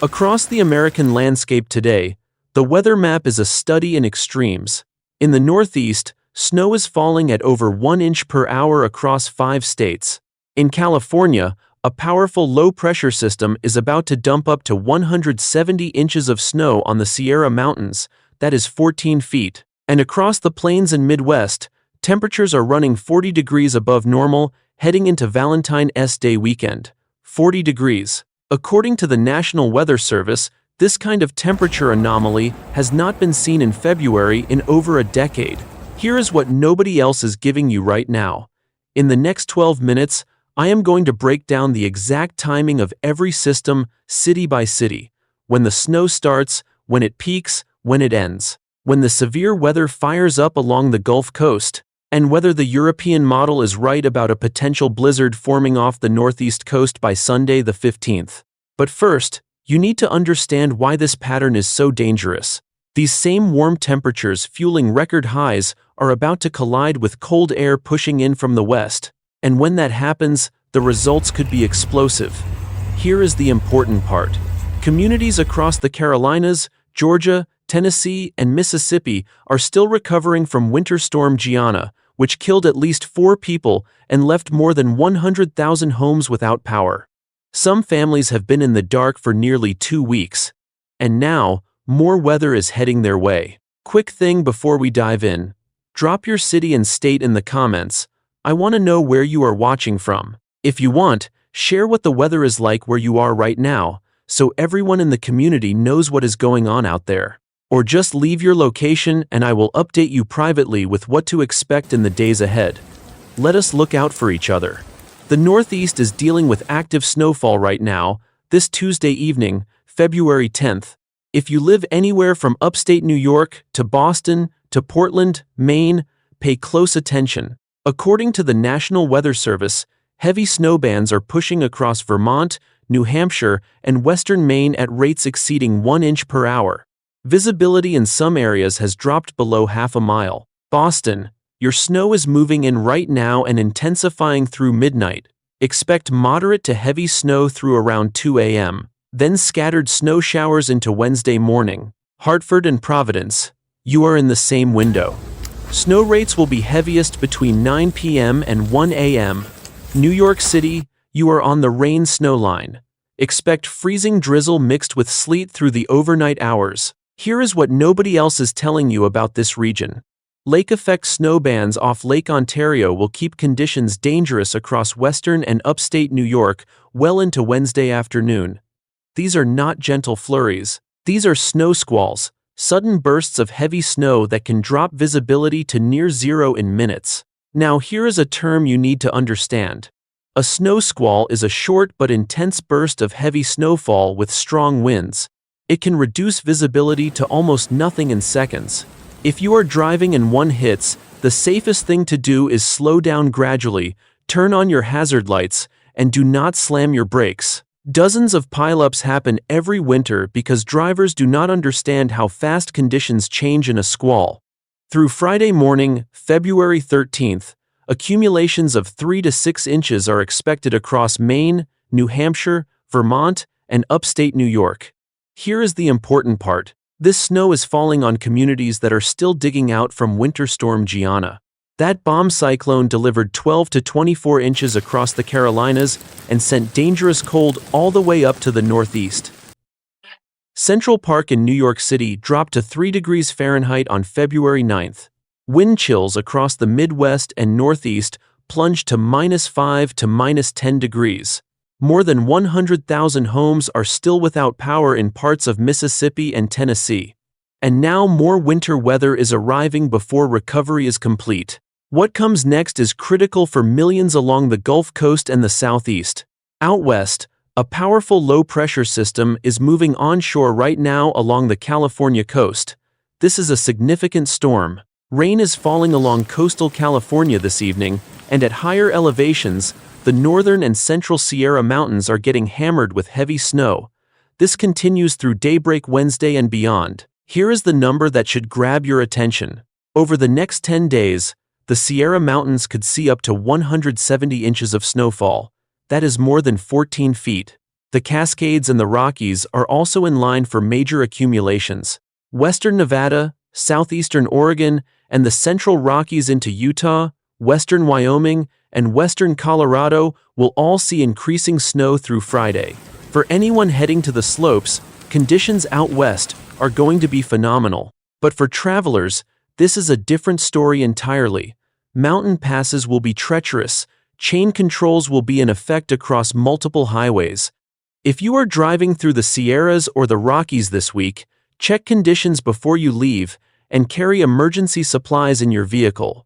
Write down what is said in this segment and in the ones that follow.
Across the American landscape today, the weather map is a study in extremes. In the Northeast, snow is falling at over 1 inch per hour across 5 states. In California, a powerful low-pressure system is about to dump up to 170 inches of snow on the Sierra Mountains, that is 14 feet. And across the plains and Midwest, temperatures are running 40 degrees above normal, heading into Valentine's Day weekend. 40 degrees. According to the National Weather Service, this kind of temperature anomaly has not been seen in February in over a decade. Here is what nobody else is giving you right now. In the next 12 minutes, I am going to break down the exact timing of every system, city by city. When the snow starts, when it peaks, when it ends. When the severe weather fires up along the Gulf Coast, and whether the European model is right about a potential blizzard forming off the northeast coast by Sunday the 15th. But first, you need to understand why this pattern is so dangerous. These same warm temperatures fueling record highs are about to collide with cold air pushing in from the west, and when that happens, the results could be explosive. Here is the important part. Communities across the Carolinas, Georgia, Tennessee, and Mississippi are still recovering from Winter Storm Gianna, which killed at least 4 people and left more than 100,000 homes without power. Some families have been in the dark for nearly 2 weeks. And now, more weather is heading their way. Quick thing before we dive in. Drop your city and state in the comments. I want to know where you are watching from. If you want, share what the weather is like where you are right now, so everyone in the community knows what is going on out there. Or just leave your location and I will update you privately with what to expect in the days ahead. Let us look out for each other. The Northeast is dealing with active snowfall right now, this Tuesday evening, February 10th. If you live anywhere from upstate New York to Boston to Portland, Maine, pay close attention. According to the National Weather Service, heavy snow bands are pushing across Vermont, New Hampshire, and western Maine at rates exceeding 1 inch per hour. Visibility in some areas has dropped below half a mile. Boston, your snow is moving in right now and intensifying through midnight. Expect moderate to heavy snow through around 2 a.m., then scattered snow showers into Wednesday morning. Hartford and Providence, you are in the same window. Snow rates will be heaviest between 9 p.m. and 1 a.m. New York City, you are on the rain-snow line. Expect freezing drizzle mixed with sleet through the overnight hours. Here is what nobody else is telling you about this region. Lake-effect snow bands off Lake Ontario will keep conditions dangerous across western and upstate New York well into Wednesday afternoon. These are not gentle flurries. These are snow squalls, sudden bursts of heavy snow that can drop visibility to near zero in minutes. Now here is a term you need to understand. A snow squall is a short but intense burst of heavy snowfall with strong winds. It can reduce visibility to almost nothing in seconds. If you are driving and one hits, the safest thing to do is slow down gradually, turn on your hazard lights, and do not slam your brakes. Dozens of pileups happen every winter because drivers do not understand how fast conditions change in a squall. Through Friday morning, February 13th, accumulations of 3 to 6 inches are expected across Maine, New Hampshire, Vermont, and upstate New York. Here is the important part. This snow is falling on communities that are still digging out from Winter Storm Gianna. That bomb cyclone delivered 12 to 24 inches across the Carolinas and sent dangerous cold all the way up to the Northeast. Central Park in New York City dropped to 3 degrees Fahrenheit on February 9th. Wind chills across the Midwest and Northeast plunged to -5 to -10 degrees. More than 100,000 homes are still without power in parts of Mississippi and Tennessee. And now more winter weather is arriving before recovery is complete. What comes next is critical for millions along the Gulf Coast and the Southeast. Out west, a powerful low-pressure system is moving onshore right now along the California coast. This is a significant storm. Rain is falling along coastal California this evening, and at higher elevations, the northern and central Sierra Mountains are getting hammered with heavy snow. This continues through daybreak Wednesday and beyond. Here is the number that should grab your attention. Over the next 10 days, the Sierra Mountains could see up to 170 inches of snowfall. That is more than 14 feet. The Cascades and the Rockies are also in line for major accumulations. Western Nevada, southeastern Oregon, and the central Rockies into Utah, western Wyoming, and western Colorado will all see increasing snow through Friday. For anyone heading to the slopes, conditions out west are going to be phenomenal. But for travelers, this is a different story entirely. Mountain passes will be treacherous, chain controls will be in effect across multiple highways. If you are driving through the Sierras or the Rockies this week, check conditions before you leave and carry emergency supplies in your vehicle.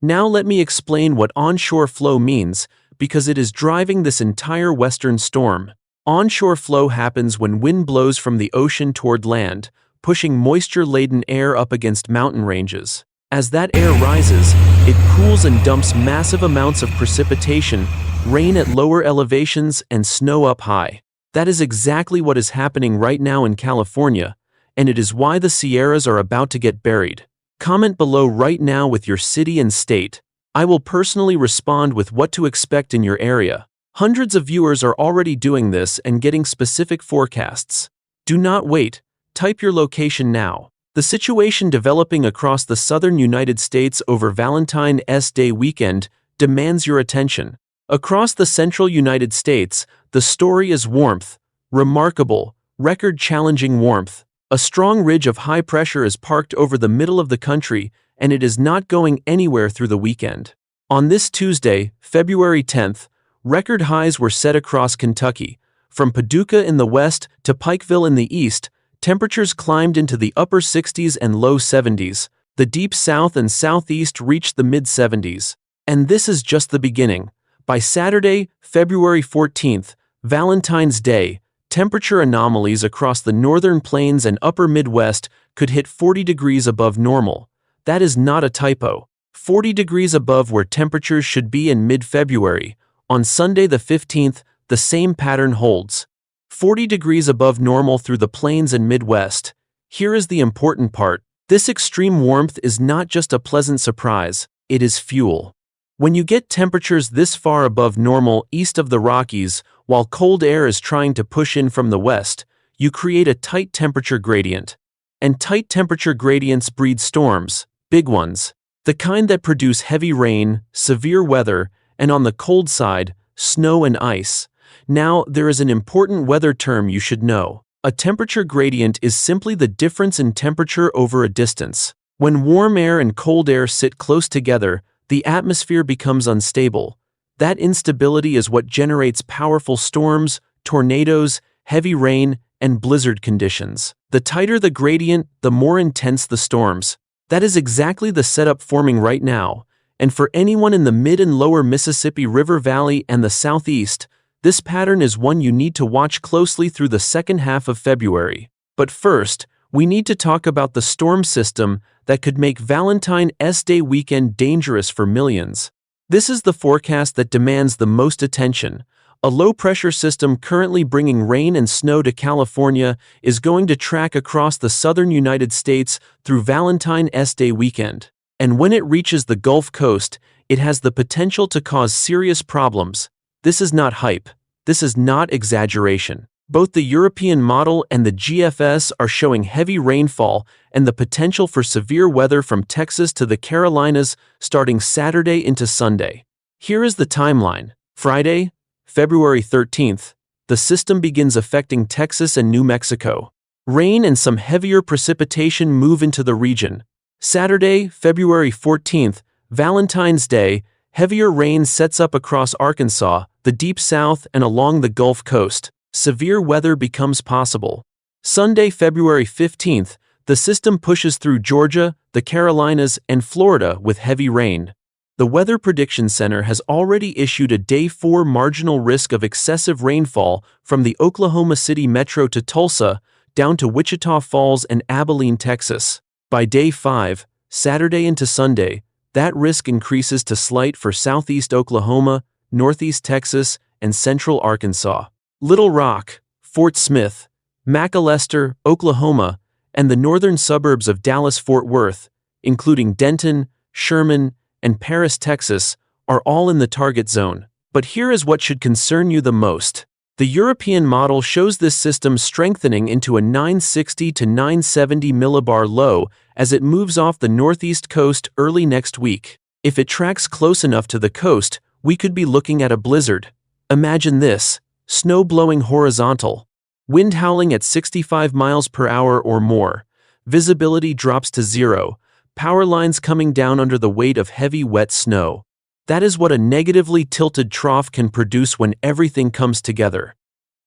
Now let me explain what onshore flow means, because it is driving this entire western storm. Onshore flow happens when wind blows from the ocean toward land, pushing moisture-laden air up against mountain ranges. As that air rises, it cools and dumps massive amounts of precipitation, rain at lower elevations, and snow up high. That is exactly what is happening right now in California, and it is why the Sierras are about to get buried. Comment below right now with your city and state. I will personally respond with what to expect in your area. Hundreds of viewers are already doing this and getting specific forecasts. Do not wait. Type your location now. The situation developing across the southern United States over Valentine's Day weekend demands your attention. Across the central United States, the story is warmth. Remarkable, record-challenging warmth. A strong ridge of high pressure is parked over the middle of the country, and it is not going anywhere through the weekend. On this Tuesday, February 10th, record highs were set across Kentucky. From Paducah in the west to Pikeville in the east, temperatures climbed into the upper 60s and low 70s. The deep south and southeast reached the mid-70s. And this is just the beginning. By Saturday, February 14th, Valentine's Day, temperature anomalies across the northern plains and upper Midwest could hit 40 degrees above normal. That is not a typo. 40 degrees above where temperatures should be in mid-February. On Sunday the 15th, the same pattern holds. 40 degrees above normal through the plains and Midwest. Here is the important part. This extreme warmth is not just a pleasant surprise, it is fuel. When you get temperatures this far above normal east of the Rockies, while cold air is trying to push in from the west, you create a tight temperature gradient. And tight temperature gradients breed storms, big ones. The kind that produce heavy rain, severe weather, and on the cold side, snow and ice. Now, there is an important weather term you should know. A temperature gradient is simply the difference in temperature over a distance. When warm air and cold air sit close together, the atmosphere becomes unstable. That instability is what generates powerful storms, tornadoes, heavy rain, and blizzard conditions. The tighter the gradient, the more intense the storms. That is exactly the setup forming right now. And for anyone in the mid and lower Mississippi River Valley and the southeast, this pattern is one you need to watch closely through the second half of February. But first, we need to talk about the storm system that could make Valentine's Day weekend dangerous for millions. This is the forecast that demands the most attention. A low-pressure system currently bringing rain and snow to California is going to track across the southern United States through Valentine's Day weekend. And when it reaches the Gulf Coast, it has the potential to cause serious problems. This is not hype. This is not exaggeration. Both the European model and the GFS are showing heavy rainfall and the potential for severe weather from Texas to the Carolinas starting Saturday into Sunday. Here is the timeline. Friday, February 13th, the system begins affecting Texas and New Mexico. Rain and some heavier precipitation move into the region. Saturday, February 14th, Valentine's Day, heavier rain sets up across Arkansas, the deep south, and along the Gulf Coast. Severe weather becomes possible. Sunday, February 15th, the system pushes through Georgia, the Carolinas, and Florida with heavy rain. The Weather Prediction Center has already issued a Day 4 marginal risk of excessive rainfall from the Oklahoma City metro to Tulsa, down to Wichita Falls and Abilene, Texas. By Day 5, Saturday into Sunday, that risk increases to slight for southeast Oklahoma, northeast Texas, and central Arkansas. Little Rock, Fort Smith, McAlester, Oklahoma, and the northern suburbs of Dallas-Fort Worth, including Denton, Sherman, and Paris, Texas, are all in the target zone. But here is what should concern you the most. The European model shows this system strengthening into a 960 to 970 millibar low as it moves off the northeast coast early next week. If it tracks close enough to the coast, we could be looking at a blizzard. Imagine this: snow blowing horizontal, wind howling at 65 miles per hour or more, visibility drops to zero, power lines coming down under the weight of heavy wet snow. That is what a negatively tilted trough can produce when everything comes together.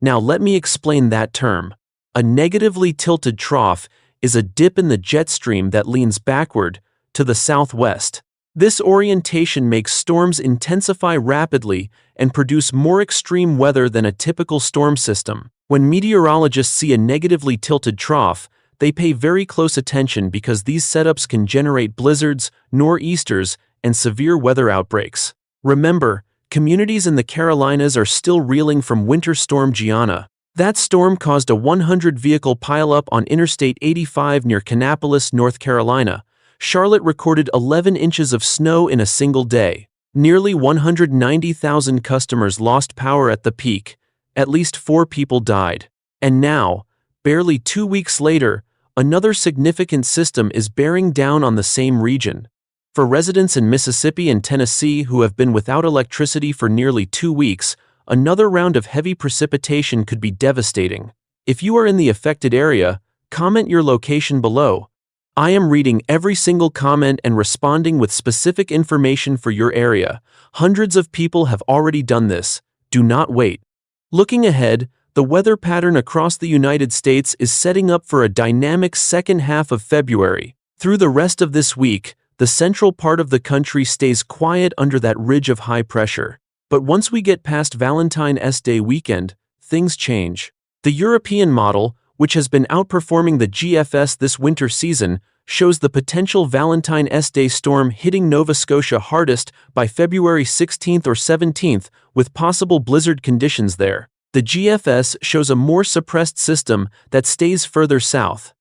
Now let me explain that term. A negatively tilted trough is a dip in the jet stream that leans backward to the southwest. This orientation makes storms intensify rapidly and produce more extreme weather than a typical storm system. When meteorologists see a negatively tilted trough, they pay very close attention because these setups can generate blizzards, nor'easters, and severe weather outbreaks. Remember, communities in the Carolinas are still reeling from Winter Storm Gianna. That storm caused a 100-vehicle pileup on Interstate 85 near Kannapolis, North Carolina. Charlotte recorded 11 inches of snow in a single day. Nearly 190,000 customers lost power at the peak. At least 4 people died. And now, barely 2 weeks later, another significant system is bearing down on the same region. For residents in Mississippi and Tennessee who have been without electricity for nearly 2 weeks, another round of heavy precipitation could be devastating. If you are in the affected area, comment your location below. I am reading every single comment and responding with specific information for your area. Hundreds of people have already done this. Do not wait. Looking ahead, the weather pattern across the United States is setting up for a dynamic second half of February. Through the rest of this week, the central part of the country stays quiet under that ridge of high pressure. But once we get past Valentine's Day weekend, things change. The European model, which has been outperforming the GFS this winter season, shows the potential Valentine's Day storm hitting Nova Scotia hardest by February 16th or 17th, with possible blizzard conditions there. The GFS shows a more suppressed system that stays further south.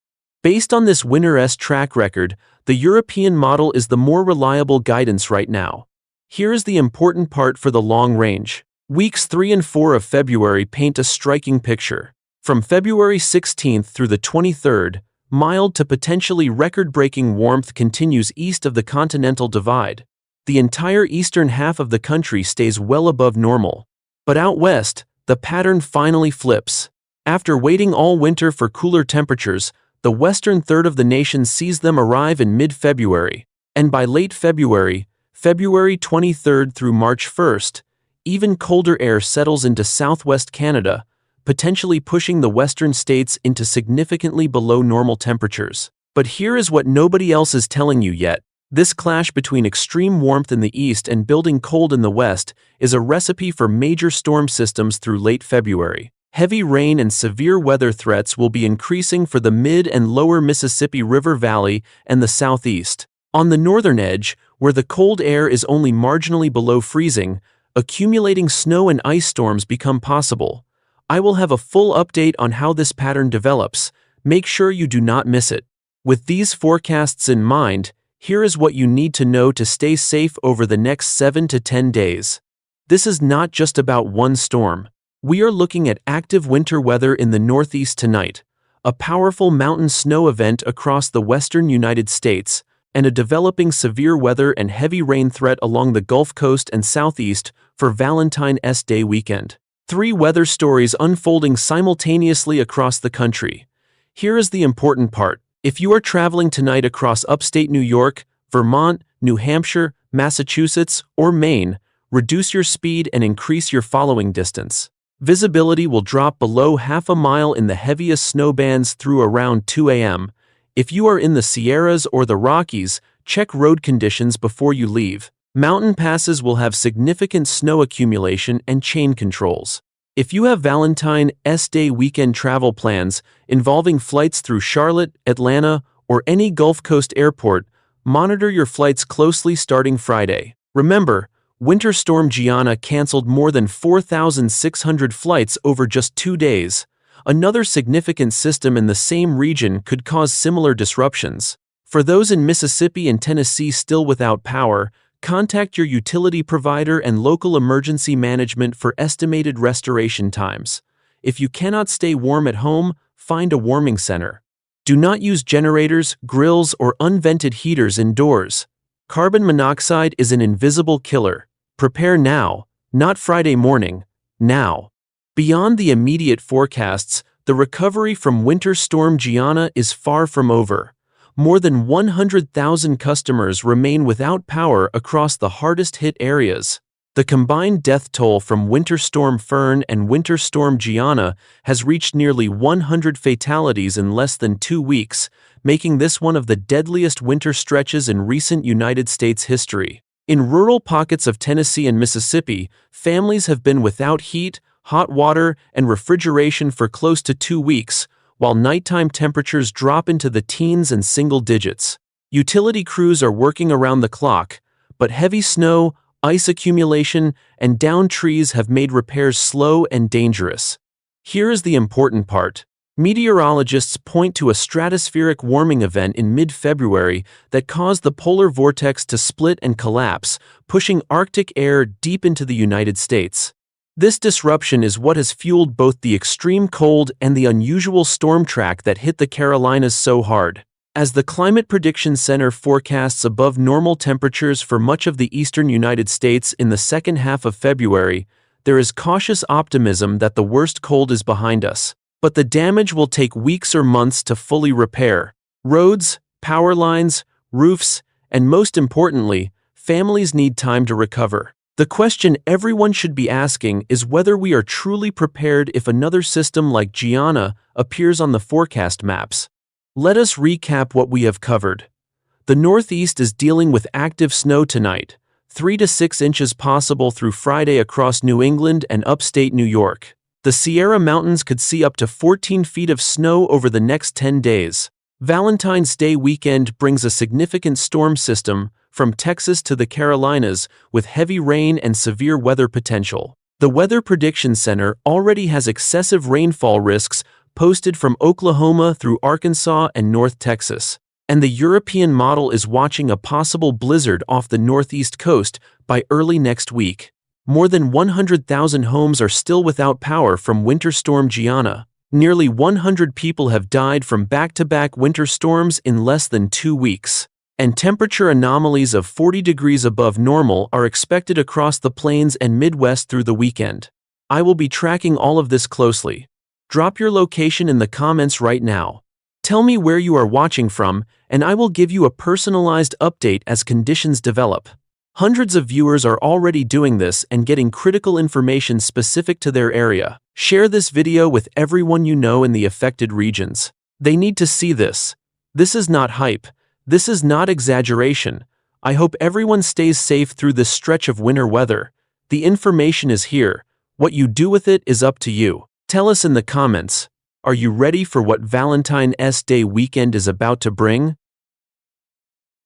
Based on this winter-esque track record, the European model is the more reliable guidance right now. Here is the important part for the long range. Weeks 3 and 4 of February paint a striking picture. From February 16th through the 23rd, mild to potentially record-breaking warmth continues east of the Continental Divide. The entire eastern half of the country stays well above normal. But out west, the pattern finally flips. After waiting all winter for cooler temperatures, the western third of the nation sees them arrive in mid-February. And by late February, February 23rd through March 1st, even colder air settles into southwest Canada, potentially pushing the western states into significantly below normal temperatures. But here is what nobody else is telling you yet. This clash between extreme warmth in the east and building cold in the west is a recipe for major storm systems through late February. Heavy rain and severe weather threats will be increasing for the mid and lower Mississippi River Valley and the southeast. On the northern edge, where the cold air is only marginally below freezing, accumulating snow and ice storms become possible. I will have a full update on how this pattern develops. Make sure you do not miss it. With these forecasts in mind, here is what you need to know to stay safe over the next 7 to 10 days. This is not just about one storm. We are looking at active winter weather in the Northeast tonight, a powerful mountain snow event across the western United States, and a developing severe weather and heavy rain threat along the Gulf Coast and Southeast for Valentine's Day weekend. 3 weather stories unfolding simultaneously across the country. Here is the important part. If you are traveling tonight across upstate New York, Vermont, New Hampshire, Massachusetts, or Maine, reduce your speed and increase your following distance. Visibility will drop below half a mile in the heaviest snow bands through around 2 a.m. If you are in the Sierras or the Rockies, check road conditions before you leave. Mountain passes will have significant snow accumulation and chain controls. If you have Valentine's Day weekend travel plans involving flights through Charlotte, Atlanta, or any Gulf Coast airport, monitor your flights closely starting Friday. Remember, Winter Storm Gianna canceled more than 4,600 flights over just 2 days. Another significant system in the same region could cause similar disruptions. For those in Mississippi and Tennessee still without power, Contact your utility provider and local emergency management for estimated restoration times. If you cannot stay warm at home, find a warming center. Do not use generators, grills, or unvented heaters indoors. Carbon monoxide is an invisible killer. Prepare now, not Friday morning, now. Beyond the immediate forecasts, the recovery from Winter Storm Gianna is far from over. More than 100,000 customers remain without power across the hardest-hit areas. The combined death toll from Winter Storm Fern and Winter Storm Gianna has reached nearly 100 fatalities in less than 2 weeks, making this one of the deadliest winter stretches in recent United States history. In rural pockets of Tennessee and Mississippi, families have been without heat, hot water, and refrigeration for close to 2 weeks, while nighttime temperatures drop into the teens and single digits. Utility crews are working around the clock, but heavy snow, ice accumulation, and downed trees have made repairs slow and dangerous. Here is the important part. Meteorologists point to a stratospheric warming event in mid-February that caused the polar vortex to split and collapse, pushing Arctic air deep into the United States. This disruption is what has fueled both the extreme cold and the unusual storm track that hit the Carolinas so hard. As the Climate Prediction Center forecasts above normal temperatures for much of the eastern United States in the second half of February, there is cautious optimism that the worst cold is behind us. But the damage will take weeks or months to fully repair. Roads, power lines, roofs, and most importantly, families need time to recover. The question everyone should be asking is whether we are truly prepared if another system like Gianna appears on the forecast maps. Let us recap what we have covered. The Northeast is dealing with active snow tonight, 3 to 6 inches possible through Friday across New England and upstate New York. The Sierra Mountains could see up to 14 feet of snow over the next 10 days. Valentine's Day weekend brings a significant storm system from Texas to the Carolinas with heavy rain and severe weather potential. The Weather Prediction Center already has excessive rainfall risks posted from Oklahoma through Arkansas and North Texas. And the European model is watching a possible blizzard off the northeast coast by early next week. More than 100,000 homes are still without power from Winter Storm Gianna. Nearly 100 people have died from back-to-back winter storms in less than 2 weeks. And temperature anomalies of 40 degrees above normal are expected across the plains and Midwest through the weekend. I will be tracking all of this closely. Drop your location in the comments right now. Tell me where you are watching from, and I will give you a personalized update as conditions develop. Hundreds of viewers are already doing this and getting critical information specific to their area. Share this video with everyone you know in the affected regions. They need to see this. This is not hype. This is not exaggeration. I hope everyone stays safe through this stretch of winter weather. The information is here. What you do with it is up to you. Tell us in the comments. Are you ready for what Valentine's Day weekend is about to bring?